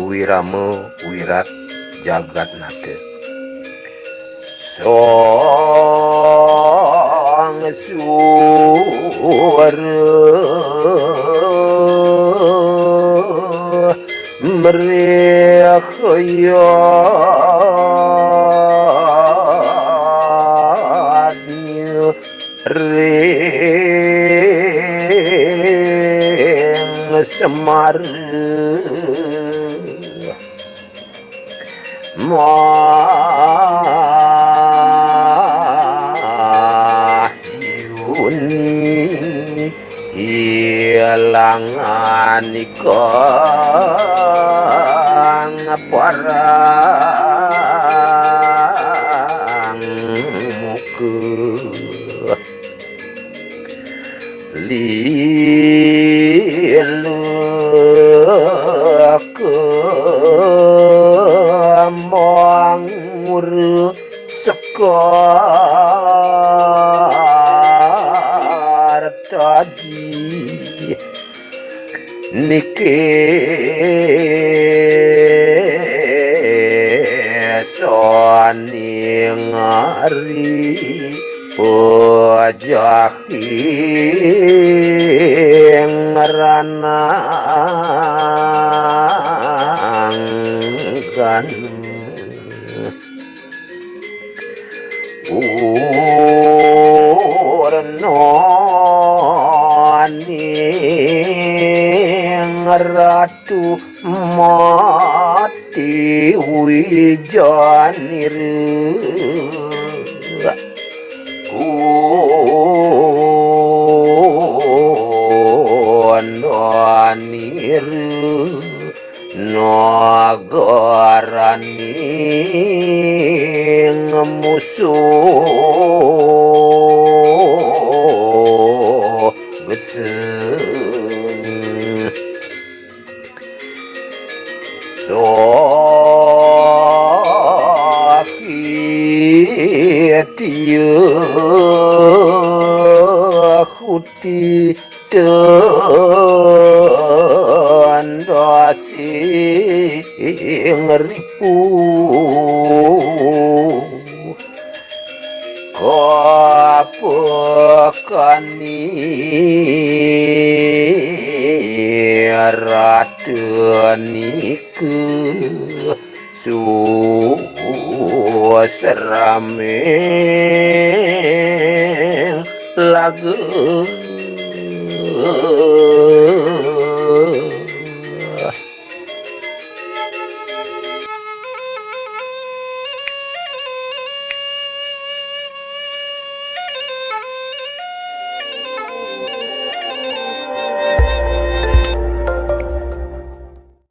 Wirama Wirat Jagadnata. Sang sura mriha yadnya smara mahyun hilanganikang parang muka Lila kembangura sekar taji nikesaning pejahing rananggana Urnaning ratu mati wija nira kunda nira negaraning musuh geseng Shahitya kuti tendasing ripu kapeka ratu nika serameng lagu